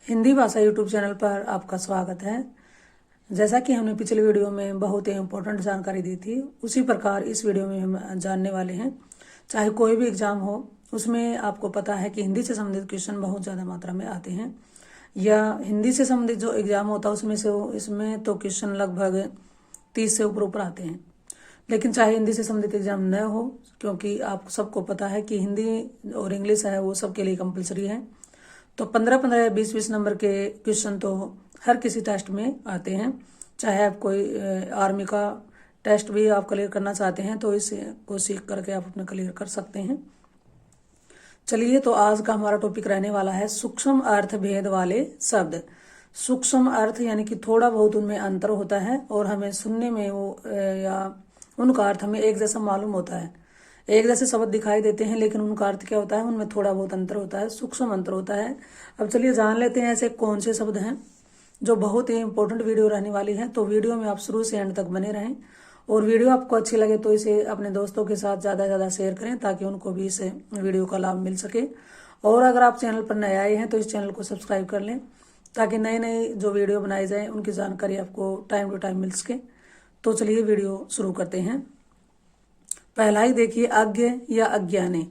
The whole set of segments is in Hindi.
हिंदी भाषा यूट्यूब चैनल पर आपका स्वागत है। जैसा कि हमने पिछले वीडियो में बहुत ही इम्पोर्टेंट जानकारी दी थी, उसी प्रकार इस वीडियो में हम जानने वाले हैं। चाहे कोई भी एग्जाम हो, उसमें आपको पता है कि हिंदी से संबंधित क्वेश्चन बहुत ज़्यादा मात्रा में आते हैं, या हिंदी से संबंधित जो एग्जाम होता है उसमें से इसमें तो क्वेश्चन लगभग 30 से ऊपर आते हैं। लेकिन चाहे हिंदी से संबंधित एग्जाम न हो, क्योंकि आप सबको पता है कि हिंदी और इंग्लिश है वो सबके लिए कंपलसरी है, तो 15-15 या 20-20 नंबर के क्वेश्चन तो हर किसी टेस्ट में आते हैं। चाहे आप कोई आर्मी का टेस्ट भी आप क्लियर करना चाहते हैं तो इसको सीख करके आप अपना क्लियर कर सकते हैं। चलिए, तो आज का हमारा टॉपिक रहने वाला है सूक्ष्म अर्थ भेद वाले शब्द। सूक्ष्म अर्थ यानी कि थोड़ा बहुत उनमें अंतर होता है और हमें सुनने में वो या उनका अर्थ हमें एक जैसा मालूम होता है। एक जैसे शब्द दिखाई देते हैं लेकिन उनका अर्थ क्या होता है, उनमें थोड़ा बहुत अंतर होता है, सूक्ष्म अंतर होता है। अब चलिए जान लेते हैं ऐसे कौन से शब्द हैं, जो बहुत ही इंपॉर्टेंट वीडियो रहने वाली है। तो वीडियो में आप शुरू से एंड तक बने रहें, और वीडियो आपको अच्छी लगे तो इसे अपने दोस्तों के साथ ज़्यादा से ज़्यादा शेयर करें ताकि उनको भी इस वीडियो का लाभ मिल सके। और अगर आप चैनल पर नए आए हैं तो इस चैनल को सब्सक्राइब कर लें ताकि नए नए जो वीडियो बनाए जाएँ उनकी जानकारी आपको टाइम टू टाइम मिल सके। तो चलिए वीडियो शुरू करते हैं। पहला ही देखिए, अज्ञ या अज्ञानी।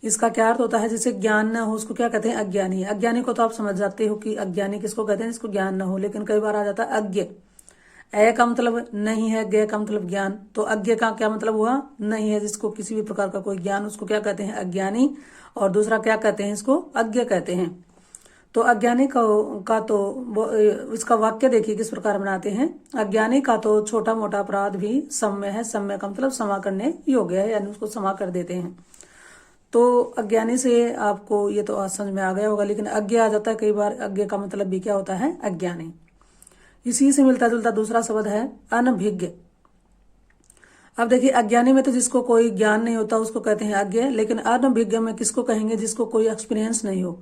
इसका क्या अर्थ होता है? जिसे ज्ञान न हो उसको क्या कहते हैं? अज्ञानी। अज्ञानी को तो आप समझ जाते हो कि अज्ञानी किसको कहते हैं, जिसको ज्ञान न हो। लेकिन कई बार आ जाता है अज्ञ। अ का मतलब नहीं है, ज्ञ का मतलब ज्ञान। तो अज्ञ का क्या मतलब हुआ? नहीं है, जिसको किसी भी प्रकार का कोई ज्ञान, उसको क्या कहते हैं? अज्ञानी। और दूसरा क्या कहते हैं? इसको अज्ञ कहते हैं। तो अज्ञानी का तो इसका वाक्य देखिए किस प्रकार बनाते हैं। अज्ञानी का तो छोटा मोटा अपराध भी सम्य है। सम्य का मतलब क्षमा करने योग्य है, यानी उसको क्षमा कर देते हैं। तो अज्ञानी से आपको ये तो आज समझ में आ गया होगा, लेकिन अज्ञ आ जाता है कई बार। अज्ञ का मतलब भी क्या होता है? अज्ञानी। इसी से मिलता जुलता दूसरा शब्द है अनभिज्ञ। अब देखिए, अज्ञानी में तो जिसको कोई ज्ञान नहीं होता उसको कहते हैं अज्ञ, लेकिन अनभिज्ञ में किसको कहेंगे? जिसको कोई एक्सपीरियंस नहीं हो,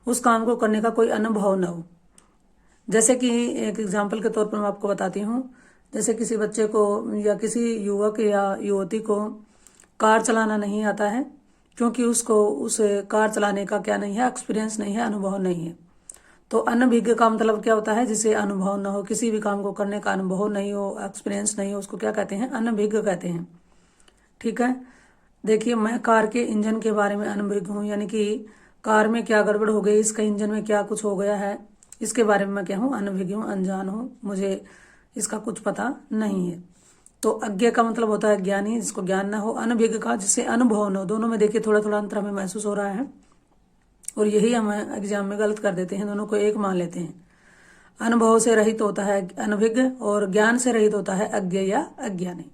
उस काम को करने का कोई अनुभव न हो। जैसे कि एक एग्जाम्पल के तौर पर मैं आपको बताती हूँ। जैसे किसी बच्चे को या किसी युवक या युवती को कार चलाना नहीं आता है, क्योंकि उसको उस कार चलाने का क्या नहीं है? एक्सपीरियंस नहीं है, अनुभव नहीं है। तो अनभिज्ञ का मतलब क्या होता है? जिसे अनुभव न हो, किसी भी काम को करने का अनुभव नहीं हो, एक्सपीरियंस नहीं हो, उसको क्या कहते हैं? अनभिज्ञ कहते हैं। ठीक है। देखिए, मैं कार के इंजन के बारे में अनभिज्ञ हूँ, यानी कि कार में क्या गड़बड़ हो गई, इसका इंजन में क्या कुछ हो गया है, इसके बारे में मैं क्या हूँ? अनभिज्ञ हूँ, अनजान हूँ, मुझे इसका कुछ पता नहीं है। तो अज्ञ का मतलब होता है ज्ञानी, जिसको ज्ञान ना हो। अनभिज्ञ का जिससे अनुभव न हो। दोनों में देखिए थोड़ा थोड़ा अंतर हमें महसूस हो रहा है, और यही हम एग्जाम में गलत कर देते हैं, दोनों को एक मान लेते हैं। अनुभव से रहित होता है अनभिज्ञ, और ज्ञान से रहित होता है अज्ञ या अज्ञानी।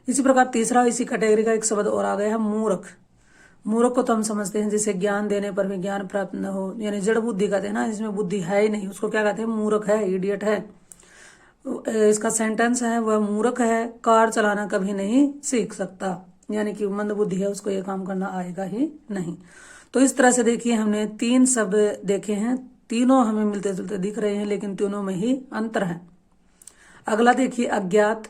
इसी प्रकार तीसरा इसी कैटेगरी का एक शब्द और आ गया है मूर्ख। मूर्ख को तो हम समझते हैं जिसे ज्ञान देने पर भी ज्ञान प्राप्त न हो, यानी जड़ बुद्धि कहते हैं ना, जिसमें बुद्धि है ही नहीं, उसको क्या कहते हैं? मूर्ख है, इडियट है। इसका सेंटेंस है, वह मूर्ख है, कार चलाना कभी नहीं सीख सकता, यानी कि मंद बुद्धि है, उसको ये काम करना आएगा ही नहीं। तो इस तरह से देखिए हमने 3 शब्द देखे हैं। तीनों हमें मिलते जुलते दिख रहे हैं, लेकिन तीनों में ही अंतर है। अगला देखिए, अज्ञात।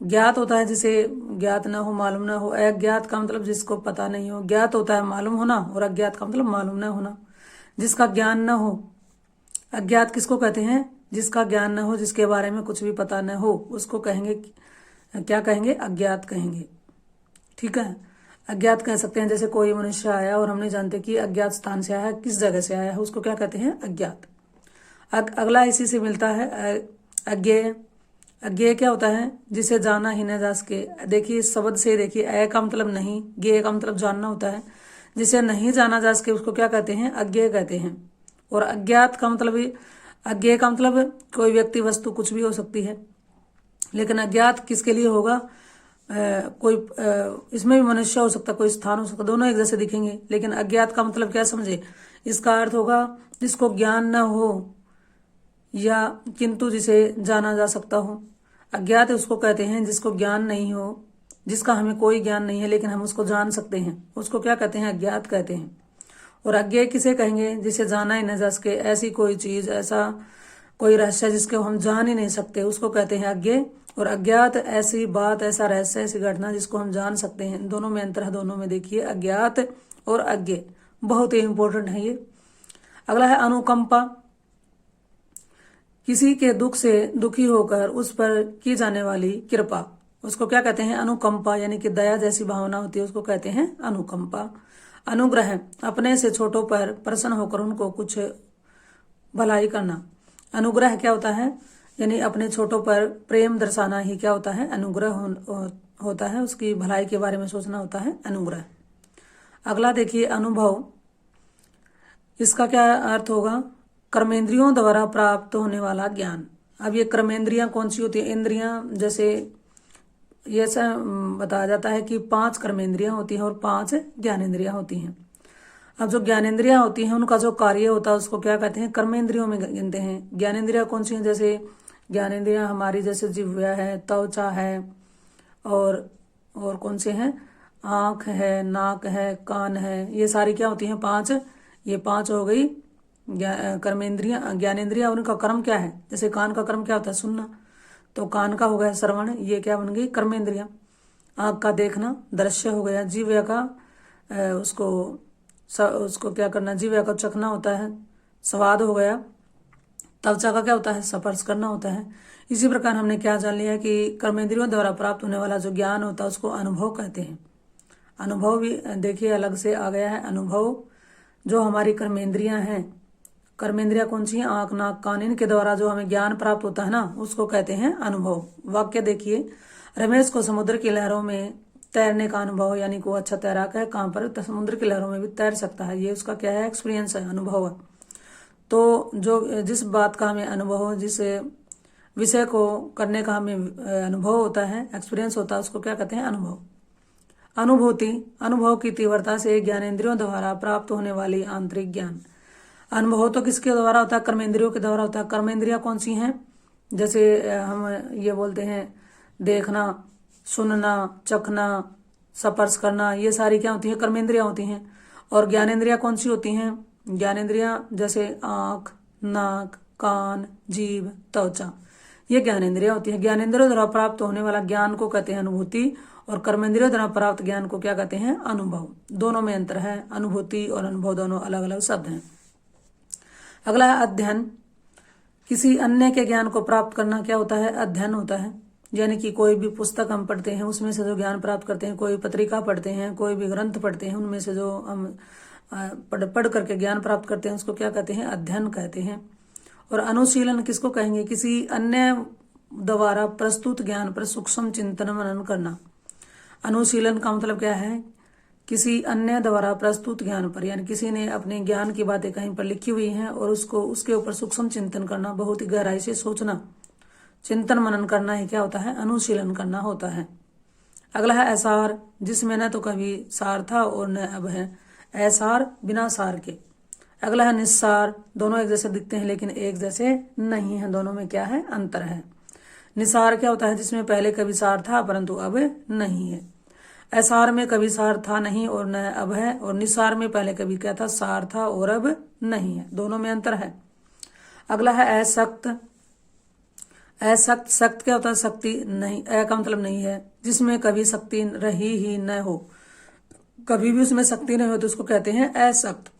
ज्ञात होता है जिसे ज्ञात ना हो, मालूम ना हो। अज्ञात का मतलब जिसको पता नहीं हो। ज्ञात होता है मालूम होना, और अज्ञात का मतलब मालूम ना होना, जिसका ज्ञान ना हो। अज्ञात किसको कहते हैं? जिसका ज्ञान ना हो, जिसके बारे में कुछ भी पता न हो, उसको कहेंगे, क्या कहेंगे? अज्ञात कहेंगे। ठीक है। अज्ञात कह सकते हैं, जैसे कोई मनुष्य आया और हम नहीं जानते कि अज्ञात स्थान से आया है, किस जगह से आया है, उसको क्या कहते हैं? अज्ञात। अगला इसी से मिलता है अज्ञेय। अज्ञेय क्या होता है? जिसे जाना ही न जा सके। देखिए इस शब्द से देखिए, अ का मतलब नहीं, ज्ञेय का मतलब जानना होता है। जिसे नहीं जाना जा सके उसको क्या कहते हैं? अज्ञेय कहते हैं। और अज्ञात का मतलब, अज्ञेय का मतलब कोई व्यक्ति वस्तु कुछ भी हो सकती है, लेकिन अज्ञात किसके लिए होगा? कोई इसमें भी मनुष्य हो सकता, कोई स्थान हो सकता, दोनों एक जैसे दिखेंगे। लेकिन अज्ञात का मतलब क्या समझे? इसका अर्थ होगा जिसको ज्ञान न हो, या किंतु जिसे जाना जा सकता हो। अज्ञात उसको कहते हैं जिसको ज्ञान नहीं हो, जिसका हमें कोई ज्ञान नहीं है लेकिन हम उसको जान सकते हैं, उसको क्या कहते हैं? अज्ञात कहते हैं। और अज्ञेय किसे कहेंगे? जिसे जाना ही न जा सके, ऐसी कोई चीज, ऐसा कोई रहस्य जिसको हम जान ही नहीं सकते, उसको कहते हैं अज्ञेय। और अज्ञात ऐसी बात, ऐसा रहस्य, ऐसी घटना जिसको हम जान सकते हैं। दोनों में अंतर है। दोनों में देखिए, अज्ञात और अज्ञेय बहुत ही इंपॉर्टेंट है ये। अगला है अनुकंपा, किसी के दुख से दुखी होकर उस पर की जाने वाली कृपा, उसको क्या कहते हैं? अनुकंपा, यानी कि दया जैसी भावना होती है उसको कहते हैं अनुकंपा। अनुग्रह, अपने से छोटों पर प्रसन्न होकर उनको कुछ भलाई करना। अनुग्रह क्या होता है? यानी अपने छोटों पर प्रेम दर्शाना ही क्या होता है? अनुग्रह होता है, उसकी भलाई के बारे में सोचना होता है अनुग्रह। अगला देखिए अनुभव, इसका क्या अर्थ होगा? कर्मेंद्रियों द्वारा प्राप्त होने वाला ज्ञान। अब ये कर्मेंद्रियां कौन सी होती है? इंद्रियां, जैसे ये बताया जाता है कि 5 कर्मेंद्रियां होती हैं और 5 ज्ञानेंद्रियां होती हैं। अब जो ज्ञानेंद्रियां होती हैं उनका जो कार्य होता है उसको क्या कहते हैं? कर्मेंद्रियों में गिनते हैं। ज्ञानेंद्रियां कौन सी हैं? जैसे ज्ञानेंद्रियां हमारी जैसे जिह्वा है, त्वचा है, और कौन से हैं? आंख है, नाक है, कान है, ये सारी क्या होती हैं? 5। ये 5 हो गई कर्मेंद्रियां, ज्ञानेंद्रियां। उनका कर्म क्या है? जैसे कान का कर्म क्या होता है? सुनना, तो कान का हो गया श्रवण, ये क्या बन गई? कर्मेंद्रियां। आंख का देखना, दृश्य हो गया। जीव का उसको क्या करना? जीव का चखना होता है, स्वाद हो गया। त्वचा का क्या होता है? स्पर्श करना होता है। इसी प्रकार हमने क्या जान लिया कि कर्मेंद्रियों द्वारा प्राप्त होने वाला जो ज्ञान होता है उसको अनुभव कहते हैं। अनुभव भी देखिए अलग से आ गया है। अनुभव जो हमारी कर्मेंद्रियां हैं, कर्मेंद्रियां कौन सी हैं? आंख, नाक, कान, इनके द्वारा जो हमें ज्ञान प्राप्त होता है ना, उसको कहते हैं अनुभव। वाक्य देखिए, रमेश को समुद्र की लहरों में तैरने का अनुभव, यानी कि वो अच्छा तैराक है, कहाँ पर? तो समुद्र की लहरों में भी तैर सकता है। ये उसका क्या है? एक्सपीरियंस है, अनुभव है। तो जो जिस बात का हमें अनुभव हो, जिस विषय को करने का हमें अनुभव होता है, एक्सपीरियंस होता है, उसको क्या कहते हैं? अनुभव। अनुभूति, अनुभव की तीव्रता से ज्ञानेंद्रियों द्वारा प्राप्त होने वाली आंतरिक ज्ञान। अनुभव तो किसके द्वारा होता है? कर्मेंद्रियों के द्वारा होता है। कर्मेंद्रियां कौन सी हैं? जैसे हम ये बोलते हैं देखना, सुनना, चखना, स्पर्श करना, ये सारी क्या होती है? कर्मेंद्रियां होती हैं। और ज्ञानेंद्रियां कौन सी होती हैं? ज्ञानेंद्रियां जैसे आंख, नाक, कान, जीभ, त्वचा, ये ज्ञानेंद्रियां होती हैं। ज्ञानेंद्रियों द्वारा प्राप्त होने वाला ज्ञान को कहते हैं अनुभूति, और कर्मेंद्रियों द्वारा प्राप्त ज्ञान को क्या कहते हैं? अनुभव। दोनों में अंतर है, अनुभूति और अनुभव दोनों अलग अलग शब्द हैं। अगला है अध्ययन, किसी अन्य के ज्ञान को प्राप्त करना क्या होता है? अध्ययन होता है। यानी कि कोई भी पुस्तक हम पढ़ते हैं उसमें से जो ज्ञान प्राप्त करते हैं, कोई पत्रिका पढ़ते हैं, कोई भी ग्रंथ पढ़ते हैं, उनमें से जो हम पढ़ करके ज्ञान प्राप्त करते हैं उसको क्या कहते हैं? अध्ययन कहते हैं। और अनुशीलन किसको कहेंगे? किसी अन्य द्वारा प्रस्तुत ज्ञान पर सूक्ष्म चिंतन मनन करना। अनुशीलन का मतलब क्या है? किसी अन्य द्वारा प्रस्तुत ज्ञान पर, यानी किसी ने अपने ज्ञान की बातें कहीं पर लिखी हुई हैं और उसको उसके ऊपर सूक्ष्म चिंतन करना, बहुत ही गहराई से सोचना, चिंतन मनन करना ही क्या होता है? अनुशीलन करना होता है। अगला है ऐसार, जिसमें न तो कभी सार था और न अब है। ऐसार बिना सार के। अगला है निस्सार, दोनों एक जैसे दिखते हैं लेकिन एक जैसे नहीं है, दोनों में क्या है? अंतर है। निसार क्या होता है? जिसमें पहले कभी सार था परंतु अब नहीं है। ऐसार में कभी सार था नहीं और न अब है, और निसार में पहले कभी क्या था? सार था और अब नहीं है, दोनों में अंतर है। अगला है असक्त। असक्त, सक्त क्या होता है? शक्ति नहीं, अ का मतलब नहीं है, जिसमें कभी शक्ति रही ही न हो, कभी भी उसमें शक्ति नहीं हो तो उसको कहते हैं असक्त।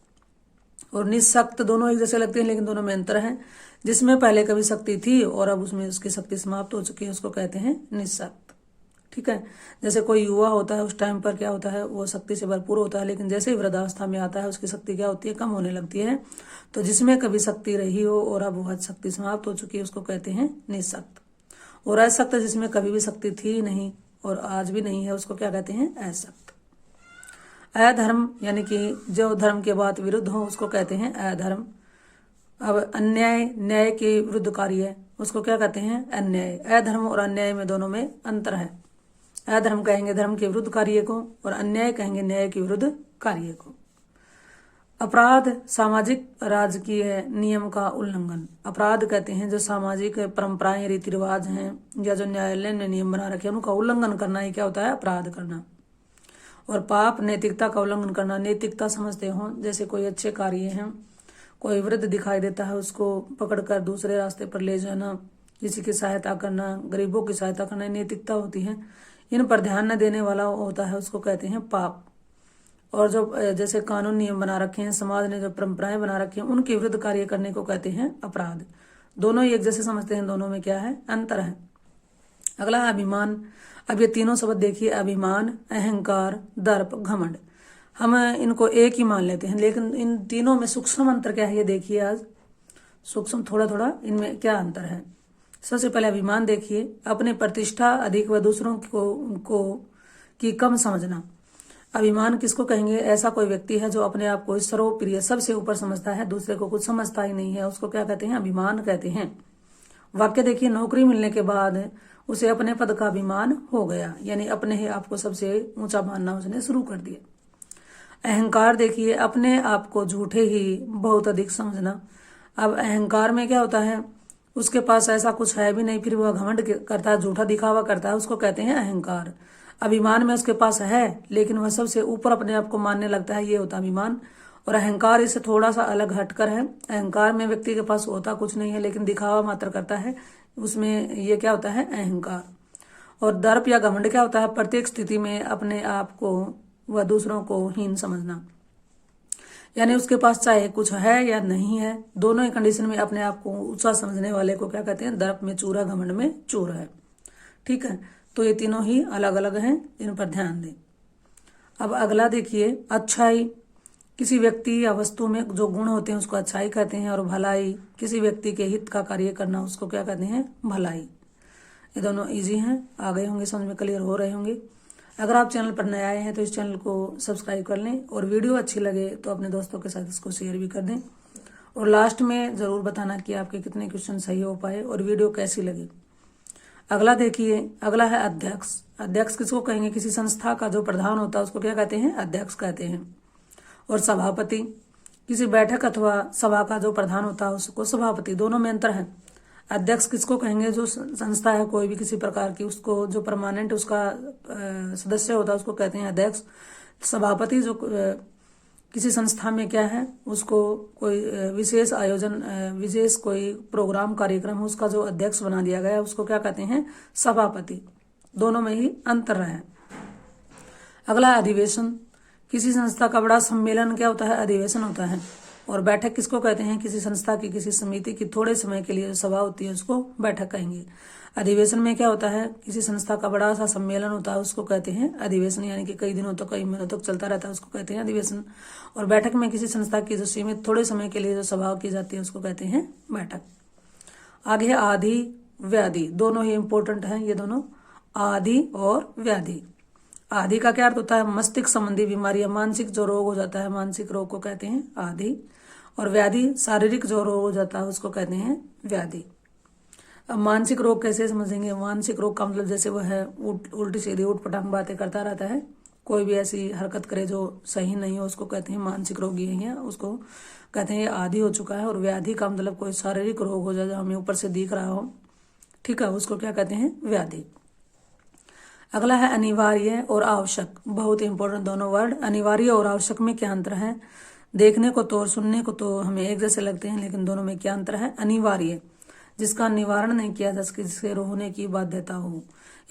और निःशक्त दोनों एक जैसे लगते हैं लेकिन दोनों में अंतर है। जिसमें पहले कभी शक्ति थी और अब उसमें उसकी शक्ति समाप्त हो चुकी है उसको कहते हैं निःशक्त। ठीक है। जैसे कोई युवा होता है उस टाइम पर क्या होता है? वो शक्ति से भरपूर होता है, लेकिन जैसे ही वृद्धावस्था में आता है उसकी शक्ति क्या होती है? कम होने लगती है। तो जिसमें कभी शक्ति रही हो और अब वह शक्ति समाप्त हो चुकी है उसको कहते हैं निःशक्त। और असक्त, जिसमें कभी भी शक्ति थी नहीं और आज भी नहीं है, उसको क्या कहते हैं? असक्त। अधर्म, यानी कि जो धर्म के बात विरुद्ध हो उसको कहते हैं अधर्म। अब अन्याय, न्याय के विरुद्ध कार्य है, उसको क्या कहते हैं? अन्याय। अधर्म और अन्याय में दोनों में अंतर है। अधर्म कहेंगे धर्म के विरुद्ध कार्य को और अन्याय कहेंगे न्याय के विरुद्ध कार्य को। अपराध, सामाजिक राजकीय नियम का उल्लंघन। अपराध कहते हैं जो सामाजिक परंपराएं, रीति रिवाज हैं या जो न्यायालय ने नियम बना रखे हैं उनका उल्लंघन करना ही क्या होता है? अपराध करना। और पाप, नैतिकता का उल्लंघन करना। नैतिकता समझते हो जैसे कोई अच्छे कार्य हैं, कोई वृद्ध दिखाई देता है उसको पकड़कर दूसरे रास्ते पर ले जाना, किसी की सहायता करना, गरीबों की सहायता करना, नैतिकता होती है। इन पर ध्यान न देने वाला होता है उसको कहते हैं पाप। और जो जैसे कानून नियम बना रखे हैं, समाज ने जो परंपराएं बना रखी हैं, उनके विरुद्ध कार्य करने को कहते हैं अपराध। दोनों ही एक जैसे समझते हैं, दोनों में क्या है, अंतर है। अगला है अभिमान। अब ये तीनों शब्द देखिए, अभिमान, अहंकार, दर्प, घमंड। हम इनको एक ही मान लेते हैं, लेकिन इन तीनों में सूक्ष्म अंतर क्या है ये देखिए। आज सूक्ष्म थोड़ा थोड़ा इनमें क्या अंतर है। सबसे पहले अभिमान देखिए, अपनी प्रतिष्ठा अधिक व दूसरों को की कम समझना। अभिमान किसको कहेंगे? ऐसा कोई व्यक्ति है जो अपने आप को सर्वप्रिय, सबसे ऊपर समझता है, दूसरे को कुछ समझता ही नहीं है, उसको क्या कहते हैं? अभिमान कहते हैं। वाक्य देखिए, नौकरी मिलने के बाद उसे अपने पद का अभिमान हो गया, यानी अपने ही आप को सबसे ऊंचा मानना उसने शुरू कर दिया। अहंकार देखिए, अपने आप को झूठे ही बहुत अधिक समझना। अब अहंकार में क्या होता है, उसके पास ऐसा कुछ है भी नहीं, फिर वह घमंड करता है, झूठा दिखावा करता है, उसको कहते हैं अहंकार। अभिमान में उसके पास है, लेकिन वह सबसे ऊपर अपने आप को मानने लगता है, ये होता अभिमान। और अहंकार इससे थोड़ा सा अलग हटकर है। अहंकार में व्यक्ति के पास होता कुछ नहीं है, लेकिन दिखावा मात्र करता है, उसमें ये क्या होता है? अहंकार। और दर्प या घमंड क्या होता है? प्रत्येक स्थिति में अपने आप को व दूसरों को हीन समझना, यानी उसके पास चाहे कुछ है या नहीं है, दोनों ही कंडीशन में अपने आप को ऊंचा समझने वाले को क्या कहते हैं? दर्प में चूर है, घमंड में चूर है। ठीक है, तो ये तीनों ही अलग अलग हैं, इन पर ध्यान दें। अब अगला देखिए, अच्छाई। किसी व्यक्ति या वस्तु में जो गुण होते हैं उसको अच्छाई कहते हैं। और भलाई, किसी व्यक्ति के हित का कार्य करना, उसको क्या कहते हैं? भलाई। ये दोनों इजी हैं, आ गए होंगे समझ में, क्लियर हो रहे होंगे। अगर आप चैनल पर नए आए हैं तो इस चैनल को सब्सक्राइब कर लें, और वीडियो अच्छी लगे तो अपने दोस्तों के साथ इसको शेयर भी कर दें। और लास्ट में जरूर बताना कि आपके कितने क्वेश्चन सही हो पाए और वीडियो कैसी लगी। अगला देखिए, अगला है अध्यक्ष। अध्यक्ष किसको कहेंगे? किसी संस्था का जो प्रधान होता है उसको क्या कहते हैं? अध्यक्ष कहते हैं। और सभापति, किसी बैठक अथवा सभा का जो प्रधान होता है उसको सभापति। दोनों में अंतर है। अध्यक्ष किसको कहेंगे? जो संस्था है कोई भी किसी प्रकार की, उसको जो परमानेंट उसका सदस्य होता है उसको कहते हैं अध्यक्ष। सभापति जो किसी संस्था में क्या है, उसको कोई विशेष आयोजन, विशेष कोई प्रोग्राम कार्यक्रम है, उसका जो अध्यक्ष बना दिया गया है उसको क्या कहते हैं? सभापति। दोनों में ही अंतर है। अगला अधिवेशन। किसी संस्था का बड़ा सम्मेलन क्या होता है? अधिवेशन होता है। और बैठक किसको कहते हैं? किसी संस्था की, किसी समिति की थोड़े समय के लिए जो सभा होती है उसको बैठक कहेंगे। अधिवेशन में क्या होता है? किसी संस्था का बड़ा सा सम्मेलन होता है, उसको कहते हैं अधिवेशन, यानी कि कई दिनों तक, कई महीनों तक चलता रहता है, उसको कहते हैं अधिवेशन। और बैठक में किसी संस्था की जो सीमित थोड़े समय के लिए जो सभा की जाती है उसको कहते हैं बैठक। आगे आदि, व्याधि। दोनों ही इंपॉर्टेंट हैं ये दोनों, आदि और व्याधि। आदि का क्या अर्थ होता है? मस्तिष्क संबंधी बीमारियां, मानसिक जो रोग हो जाता है, मानसिक रोग को कहते हैं आदि। और व्याधि, शारीरिक जो रोग हो जाता है उसको कहते हैं व्याधि। अब मानसिक रोग कैसे समझेंगे? मानसिक रोग का मतलब जैसे वह है उल्टी सीधी उठपटांग बातें करता रहता है, कोई भी ऐसी हरकत करे जो सही नहीं हो, उसको कहते हैं मानसिक रोगी है, उसको कहते हैं ये आदि हो चुका है। और व्याधि का मतलब कोई शारीरिक रोग हो जाए जो हमें ऊपर से दिख रहा हो, ठीक है, उसको क्या कहते हैं? व्याधि। अगला है अनिवार्य और आवश्यक। बहुत इंपॉर्टेंट दोनों वर्ड। अनिवार्य और आवश्यक में क्या अंतर है? देखने को तो और सुनने को तो हमें एक जैसे लगते हैं, लेकिन दोनों में क्या अंतर है? अनिवार्य, जिसका निवारण नहीं किया जा सके, जिसके होने की बाध्यता हो,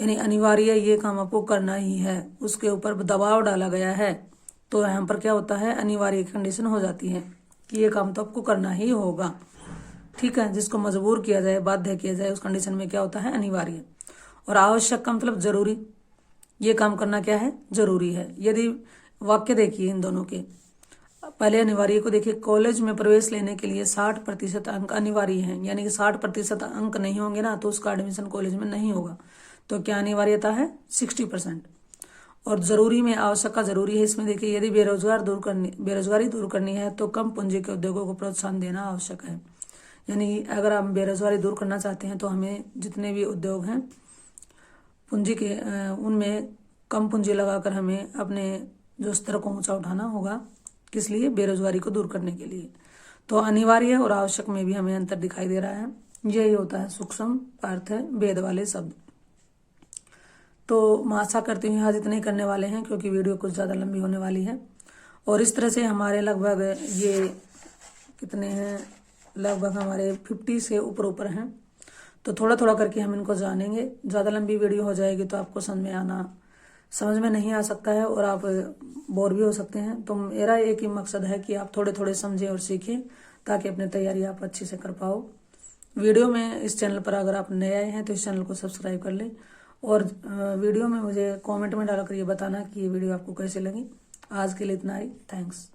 यानी अनिवार्य, ये काम आपको करना ही है, उसके ऊपर दबाव डाला गया है, तो यहाँ पर क्या होता है? अनिवार्य कंडीशन हो जाती है कि ये काम तो आपको करना ही होगा। ठीक है, जिसको मजबूर किया जाए, बाध्य किया जाए, उस कंडीशन में क्या होता है? अनिवार्य। और आवश्यक का मतलब जरूरी, ये काम करना क्या है? जरूरी है। यदि वाक्य देखिए इन दोनों के, पहले अनिवार्य को देखिए, कॉलेज में प्रवेश लेने के लिए 60% अंक अनिवार्य हैं, यानी कि 60% अंक नहीं होंगे ना तो उसका एडमिशन कॉलेज में नहीं होगा। तो क्या अनिवार्यता है? 60%। और जरूरी में आवश्यक का जरूरी है। इसमें देखिए, यदि बेरोजगारी दूर करनी है तो कम पूंजी के उद्योगों को प्रोत्साहन देना आवश्यक है। यानी अगर हम बेरोजगारी दूर करना चाहते हैं तो हमें जितने भी उद्योग हैं पूंजी के, उनमें कम पूंजी लगाकर हमें अपने जो स्तर को ऊंचा उठाना होगा। किस लिए? बेरोजगारी को दूर करने के लिए। तो अनिवार्य और आवश्यक में भी हमें अंतर दिखाई दे रहा है। यही होता है सूक्ष्म अर्थ है, भेद वाले शब्द। तो मैं आशा करती हूँ आज इतने ही करने वाले हैं, क्योंकि वीडियो कुछ ज़्यादा लंबी होने वाली है। और इस तरह से हमारे लगभग ये कितने हैं, लगभग हमारे 50 से ऊपर हैं। तो थोड़ा थोड़ा करके हम इनको जानेंगे। ज़्यादा लंबी वीडियो हो जाएगी तो आपको समझ में आना समझ में नहीं आ सकता है और आप बोर भी हो सकते हैं। तो मेरा एक ही मकसद है कि आप थोड़े थोड़े समझें और सीखें, ताकि अपनी तैयारी आप अच्छे से कर पाओ। वीडियो में इस चैनल पर अगर आप नए आए हैं तो इस चैनल को सब्सक्राइब कर लें, और वीडियो में मुझे कमेंट में डालकर ये बताना कि ये वीडियो आपको कैसे लगी। आज के लिए इतना ही, थैंक्स।